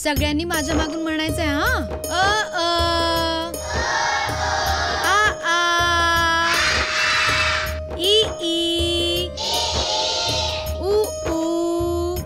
सगळ्यांनी माझ्या मागून म्हणायचंय हा. आ आ ई ई उ ऊ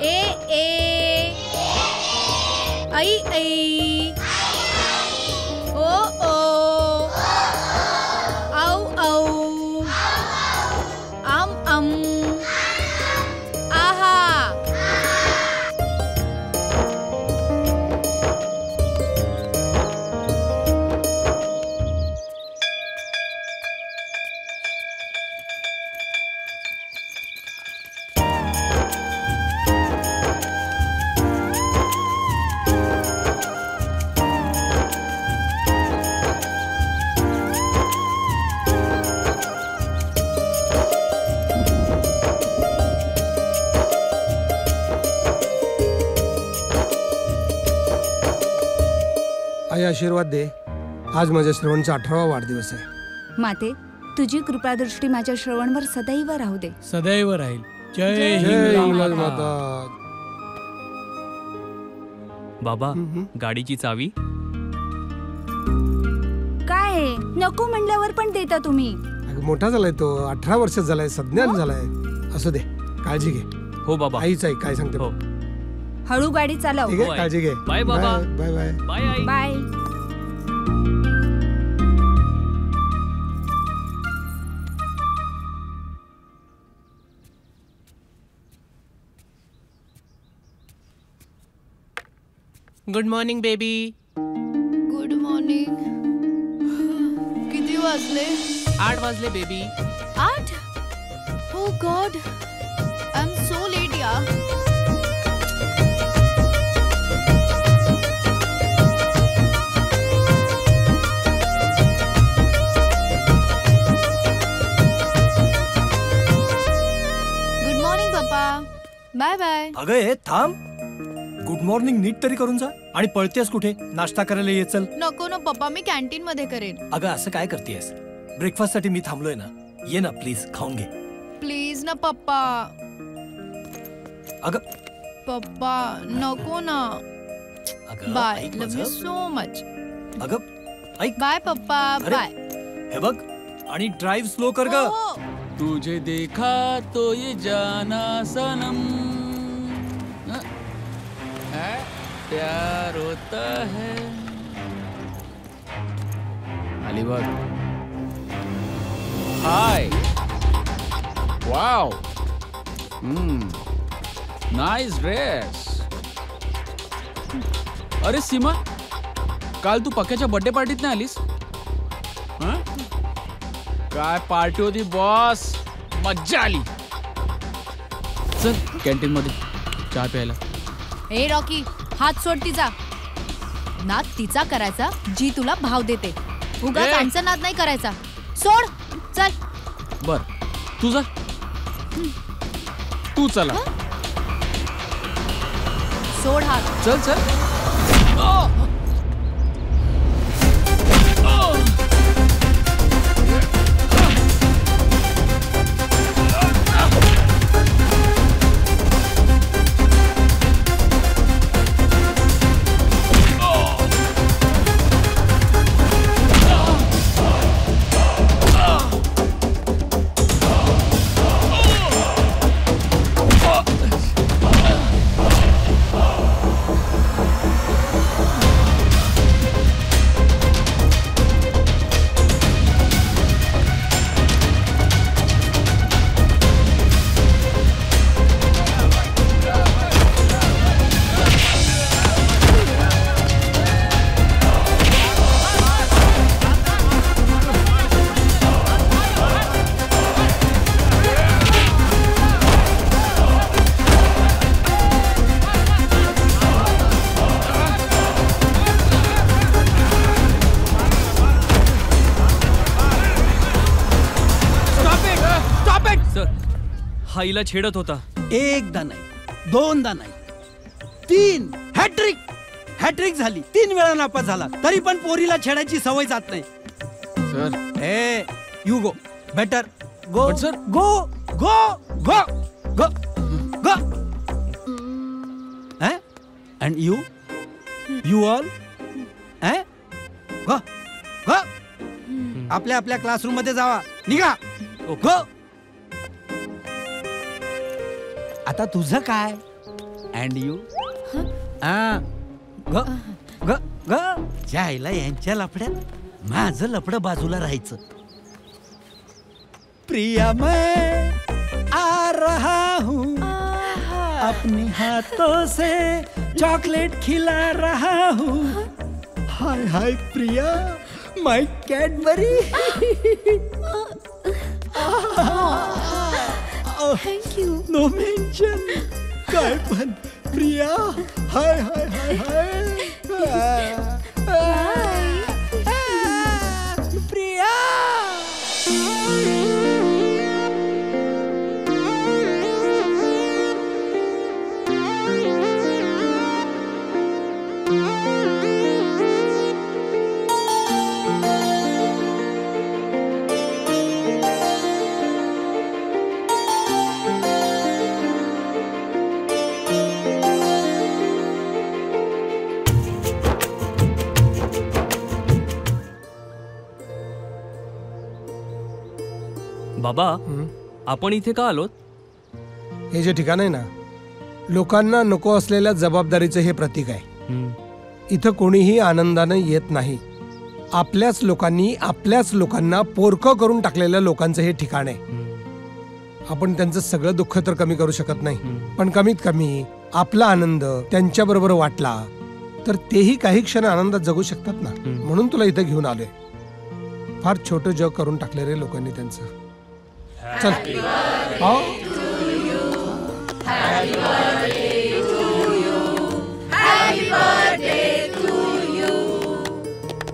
ए ए ऐ ऐ ओ ओ औ औ आम आम आहा. आई आशीर्वाद दे. आज माझ्या श्रवणचा 18वा वाढदिवस आहे. माते, तुझी कृपादृष्टी माझ्या श्रवणवर सदैव राहू दे. सदैव राहील. जय जय हिंगलाज माता. माता. बाबा, गाडीची चावी. काय नको म्हणल्यावर पण देता तुम्ही. अगं मोठा झालाय तो, 18 वर्षात झालाय, सज्ञान झालाय. असू दे, काळजी घे. हो बाबा. आईच आई काय सांगते. हो. हळू गाडी चालव. ठीक आहे, काळजी घे. बाय बाबा. Bye bye. बाय आई. Bye. Good morning baby. Good morning. किती वाजले? 8 वाजले बेबी. 8? Oh god, I am so late यार. गुड मॉर्निंग पप्पा. Bye bye. अगं हे थांब. गुड मॉर्निंग नीट तरी करून जा. आणि पळतेस कुठे? नाश्ता करायला ये चल. नको ना पप्पा, मी कॅन्टीन मध्ये करेन. अगं असं काय करतेस? ब्रेकफास्ट साठी मी थांबलोय ना. ये ना प्लीज, खाऊन घे. प्लीज ना पप्पा. अगं पप्पा नको ना. अगं बाय. ऐक लव यू माझं. So much. अगं ऐक. बाय पप्पा. अरे. बाय. हे बघ, आणि ड्राईव्ह स्लो कर ग. हो. तुझे देखा तो ये जाना सनम, है प्यार होता है. अलीबाग. हाय. वाव. Nice dress. अरे सीमा, काल तू पक्याच्या बर्थडे पार्टीत नाही आलीस? काय पार्टी होती बॉस, मज्जा आली. चल कॅन्टीन मध्ये चहा प्यायला. हे रॉकी, हात सोड तिचा. नाद तिचा करायचा जी तुला भाव देते. उगाच ए! आमचा नाद नाही करायचा. सोड. चल. बर, तू जा. तू चला. सोड हात. चल चल. आईला छेडत होता. एकदा नाही, दोनदा नाही, 3 हॅट्रिक. हॅट्रिक झाली. 3 वेळा नापास झाला तरी पण पोरीला छेडायची सवय जात नाही. Sir A you go better go. But sir- गो गो गो गो गो. हैं? अँड यू ऑल गो गो आपल्या आपल्या क्लासरूम मध्ये जावा निघा गो. आता तुझं काय अँड यू ग ग ग जायला यांच्या लफड्यात माझं लफडं बाजूला राहायचं. प्रिया मैं आ रहा हूँ अपने हाथों से चॉकलेट खिला रहा हूँ. Hi hi Priya my Cadbury. Thank you. No mention. काय पण प्रिया हाय हाय हाय हाय प्रिया. बाबा आपण इथे का आलोत? हे जे ठिकाण आहे ना, लोकांना नको असलेल्या जबाबदारीचं हे प्रतीक आहे. इथं कोणीही आनंदानं येत नाही. आपल्याच लोकांना पोरकं करून टाकलेल्या लोकांचं हे ठिकाण आहे. आपण त्यांचं सगळं दुःख तर कमी करू शकत नाही, पण कमीत कमी आपला आनंद त्यांच्याबरोबर वाटला तर तेही काही क्षण आनंदात जगू शकतात ना. म्हणून तुला इथं घेऊन आलोय. फार छोटं जग करून टाकले रे लोकांनी त्यांचं. चल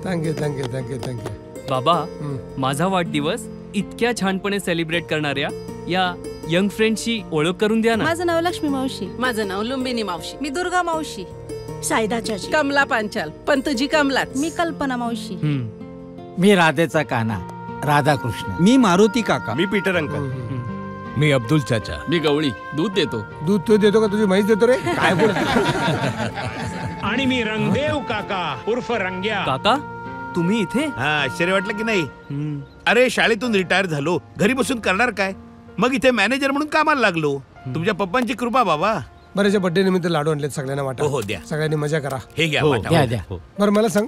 थँक्यू थँक्यू थँक्यू थँक्यू. बाबा माझा वाढदिवस इतक्या छानपणे सेलिब्रेट करणाऱ्या या यंग फ्रेंडशी ओळख करून द्या ना. माझं नाव लक्ष्मी मावशी. माझं नाव लुंबिनी मावशी. मी दुर्गा मावशी. सायदा चाची. कमला पांचाल. पण तुझी कमलाच. मी कल्पना मावशी. मी राधेचा काना राधाकृष्ण. मी मारुती काका. मी पीटर अंकल. मी अब्दुल चाचा. मी गवळी. दूध देतो. दूध तू देतो का तुझी म्हैस देतो रे? काय बोलतो? आणि मी रंगदेव काका उर्फ रंग्या. काका तुम्ही इथे? हा आश्चर्य वाटलं की नाही? अरे शाळेतून रिटायर झालो, घरी बसून करणार काय, मग इथे मॅनेजर म्हणून कामाला लागलो. तुमच्या पप्पांची कृपा बाबा. बरेच्या बर्थडे निमित्त लाडू आणलेत सगळ्यांना वाटा. हो द्या. सगळ्यांनी मजा करा. हे घ्या. द्या. बरं मला सांग,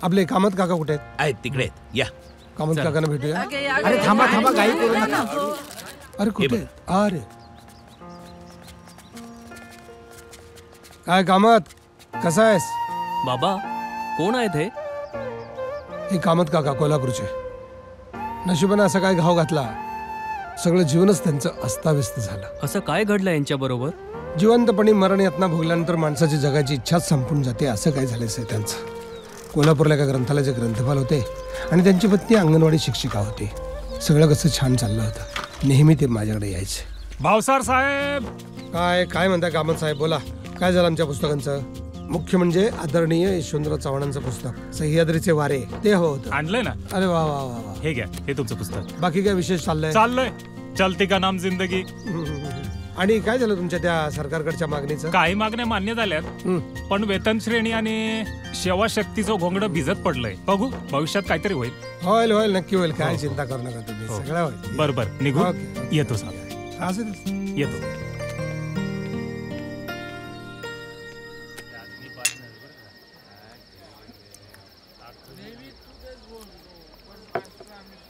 आपले कामत काका कुठे आहेत? आहेत तिकडे आहेत. या कामत काकांना भेटूया. अरे थांबा गाई करू नका. अरे कुठे? अरे काय कामत, कसा आहेस? बाबा कोण आहेत हे? हे कामत काका कोल्हापूरचे. नशिबाने असा काय घाव घातला, सगळं जीवनच त्यांचं अस्ताव्यस्त झालं. असं काय घडलं यांच्या बरोबर? जिवंतपणी मरण यातना भोगल्यानंतर माणसाची जगाची इच्छाच संपून जाते, असं काय झालंय त्यांचं. कोल्हापूरला एका ग्रंथालयाचे ग्रंथपाल होते आणि त्यांची पत्नी अंगणवाडी शिक्षिका होती. सगळं कसं छान चाललं होतं. नेहमी ते माझ्याकडे यायचे. भावसार साहेब. काय म्हणताय कामत साहेब? बोला, काय झालं आमच्या पुस्तकांचं? मुख्य म्हणजे आदरणीय यशवंतराव चव्हाणांचं पुस्तक सह्याद्रीचे वारे, ते होतं. आणलंय ना? अरे वा वा वा. हे घ्या, हे तुमचं पुस्तक. बाकी काय विशेष चाललंय चलती का नाम जिंदगी. आणि काय झालं तुमच्या त्या सरकारकडच्या मागणीचं? काही मागण्या मान्य झाल्यात, पण वेतन श्रेणी आणि सेवा शक्तीचं घोंगडं भिजत पडलंय. बघू भविष्यात काहीतरी होईल. होईल नक्की होईल. काय चिंता करू नका तुम्ही, सगळं होईल. बरोबर निघू. येतो साहेब. येतो.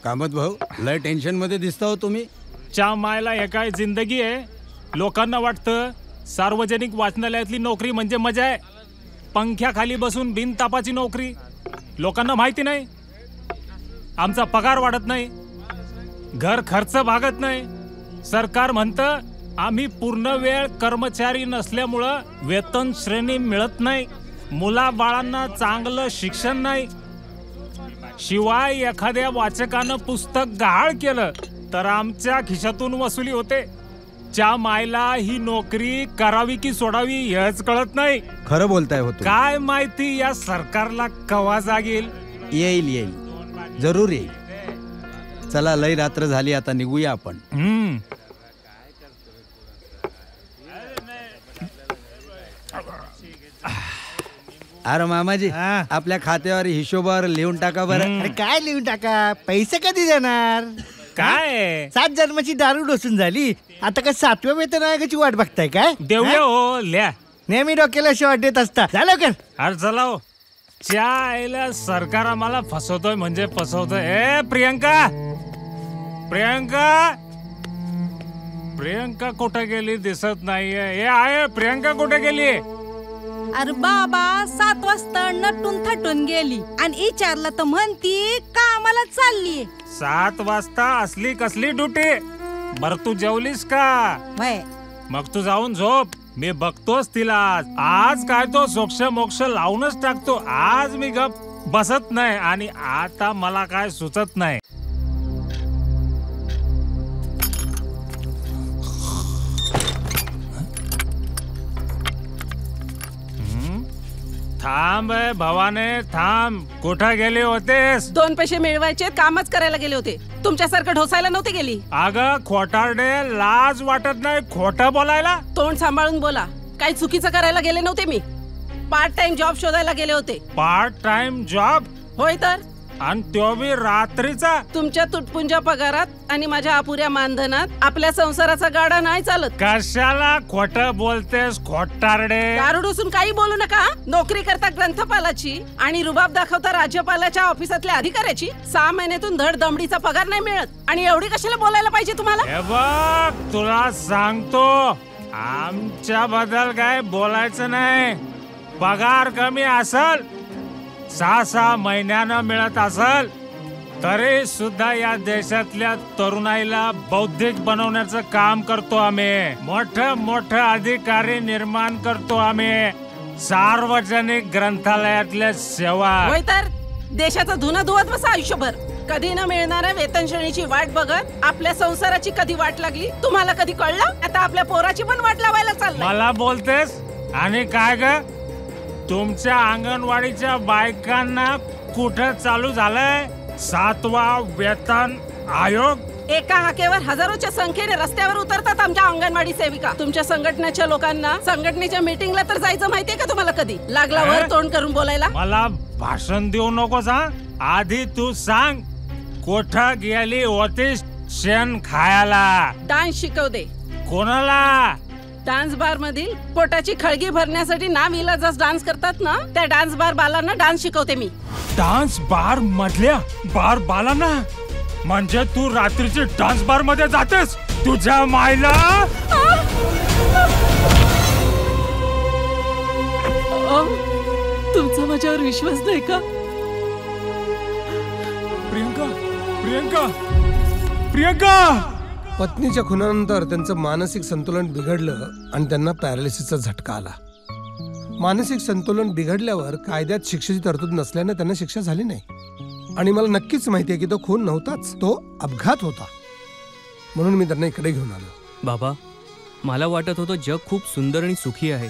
कामत भाऊ लय टेन्शन मध्ये दिसता हो तुम्ही. च्या मायला हे काय जिंदगी आहे. लोकांना वाटतं सार्वजनिक वाचनालयातली नोकरी म्हणजे मजा आहे. पंख्याखाली बसून बिनतापाची नोकरी. लोकांना माहिती नाही आमचा पगार वाढत नाही, घर खर्च भागत नाही. सरकार म्हणतं आम्ही पूर्ण वेळ कर्मचारी नसल्यामुळं वेतन श्रेणी मिळत नाही, मुला बाळांना चांगलं शिक्षण नाही. शिवाय एखाद्या वाचकानं पुस्तक गहाळ केलं तर आमच्या खिशातून वसुली होते. च्या मायला ही नोकरी करावी की सोडावी हेच कळत नाही. खरं बोलताय होतो. काय माहिती या सरकारला कवा जागेल. येईल जरूर येईल. चला लय रात्र झाली, आता निघूया आपण. अरे मामाजी आपल्या खात्यावर हिशोबावर लिहून टाका बरं. अरे काय लिहून टाका, पैसे कधी देणार? काय 7 जन्माची दारू डोसून झाली, आता काय 7व्या वेतन आयोगाची वाट बघताय काय? देऊया हो लिहा. नेहमी डोक्याला शॉट देत असता. झालं कर. अरे चला हो. च्या सरकार आम्हाला फसवतोय म्हणजे फसवतोय. ए प्रियंका, प्रियंका, प्रियंका कुठे गेली दिसत नाहीये. हे आहे प्रियंका कुठे गेली? अरे बाबा 7 वाजता नटून थटून गेली आणि विचारलं तर म्हणती कामाला चालली. 7 वाजता असली कसली ड्युटी? बर तू जेवलीस का? मग तू जाऊन झोप. मी बघतोस तिला. आज काय तो सोक्ष मोक्ष लावूनच टाकतो. आज मी गप बसत नाही आणि आता मला काय सुचत नाही. थांब भवाने थांब. कुठं गेले होतेस? 2 पैसे मिळवायचे कामच करायला गेले होते. तुमच्यासारखं ढोसायला नव्हते गेली. अगं खोटारडे, लाज वाटत नाही खोटं बोलायला? तोंड सांभाळून बोला. काही चुकीचं करायला गेले नव्हते मी. पार्ट टाइम जॉब शोधायला गेले होते. Part time job? होय तर. आणि तो बी रात्रीचा? तुमच्या तुटपुंजा पगारात आणि माझ्या अपुऱ्या मानधनात आपल्या संसाराचा गाडा नाही चालत. कशाला खोटं बोलतेस खोटारडे? दारू डोसून काही बोलू नका. नोकरी करता ग्रंथपालाची आणि रुबाब दाखवता राज्यपालाच्या ऑफिसातल्या अधिकाऱ्याची 6 महिन्यातून धड दमडीचा पगार नाही मिळत. आणि एवढी कशाला बोलायला पाहिजे तुम्हाला? हे बघ तुला सांगतो, आमच्या बद्दल काय बोलायचं नाही. पगार कमी असल, 6 महिन्यानं मिळत असल तरी सुद्धा या देशातल्या तरुणाईला बौद्धिक बनवण्याचं काम करतो आम्ही. मोठं अधिकारी निर्माण करतो आम्ही. सार्वजनिक ग्रंथालयातल्या सेवा. होय तर. देशाचं धुणं धुवत बसा आयुष्यभर. कधी न मिळणाऱ्या वेतन श्रेणीची वाट बघत आपल्या संसाराची कधी वाट लागली तुम्हाला कधी कळलं? आता आपल्या पोराची पण वाट लावायला चाललंय. मला बोलतेस? आणि काय ग, तुमच्या अंगणवाडीच्या बायकांना कुठं चालू झालंय 7वा वेतन आयोग? एका हाकेवर हजारोच्या संख्येने रस्त्यावर उतरतात आमच्या अंगणवाडी सेविका. तुमच्या संघटनेच्या लोकांना संघटनेच्या मीटिंगला तर जायचं माहितीये का तुम्हाला? कधी लागला वर तोंड करून बोलायला? मला भाषण देऊ नकोस हा. आधी तू सांग कुठं गेली होतीस शेण खायला? डान्स शिकव दे. कोणाला? डान्स बार मधील पोटाची खळगी भरण्यासाठी नाविलाजास डान्स करतात ना, त्या डान्स बार बालांना डान्स शिकवते मी. डान्स बार मधल्या बार बालांना? म्हणजे तू रात्रीचे डान्स बार मध्ये जातेस? तुझ्या मायला तुमचा माझ्यावर विश्वास नाही का? प्रियंका, प्रियंका, प्रियंका. पत्नीच्या खुनानंतर त्यांचं मानसिक संतुलन बिघडलं आणि त्यांना पॅरालिसिसचा झटका आला. मानसिक संतुलन बिघडल्यावर कायद्यात शिक्षेची तरतूद नसल्याने त्यांना शिक्षा झाली नाही. आणि मला नक्कीच माहिती आहे की तो खून नव्हताच, तो अपघात होता. म्हणून मी त्यांना इकडे घेऊन आलो. बाबा, मला वाटत होतं जग खूप सुंदर आणि सुखी आहे,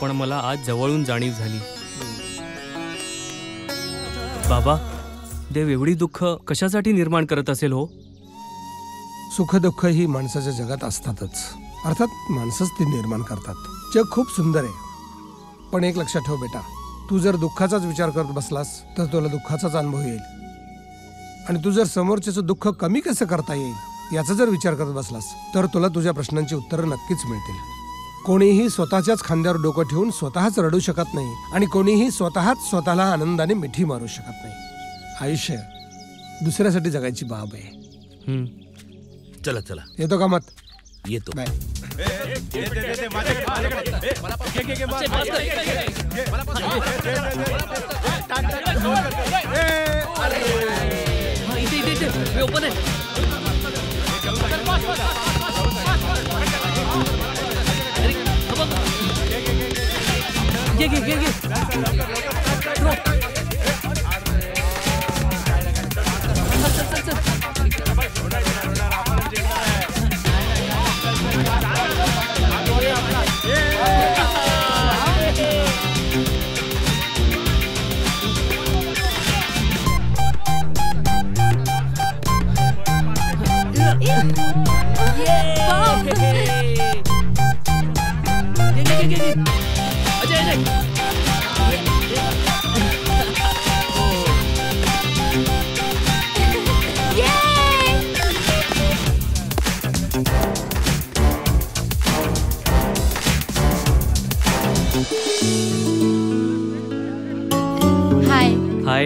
पण मला आज जवळून जाणीव झाली. बाबा, देव एवढी दुःख कशासाठी निर्माण करत असेल हो? सुखदुःख ही माणसाच्या जगात असतातच. अर्थात माणसंच ती निर्माण करतात. जग खूप सुंदर आहे, पण एक लक्षात ठेव बेटा, तू जर दुःखाचाच विचार करत बसलास तर तुला दुःखाचाच अनुभव येईल. आणि तू जर समोरच्याचं दुःख कमी कसं करता येईल याचा जर विचार करत बसलास तर तुला तुझ्या प्रश्नांची उत्तरं नक्कीच मिळतील. कोणीही स्वतःच्याच खांद्यावर डोकं ठेवून स्वतःच रडू शकत नाही आणि कोणीही स्वतःच स्वतःला आनंदाने मिठी मारू शकत नाही. आयुष्य दुसऱ्यासाठी जगायची बाब आहे. चला चला, येतो का मत? येतो. Bye.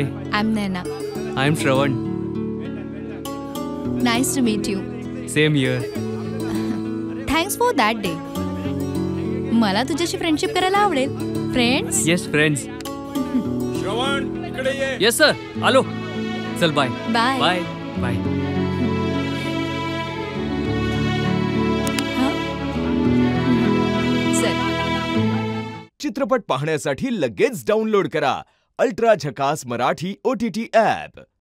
Hi I am Naina. I am Shravan. Nice to meet you. Same here. Thanks for that day. मला तुझ्याशी फ्रेंडशिप करायला आवडेल. फ्रेंड्स. Yes friends. श्रवण इकडे ये. येस सर, आलो. चल बाय. बाय. Bye bye. चित्रपट पाहण्यासाठी लगेच डाउनलोड करा अल्ट्रा झकास मराठी OTT ॲप.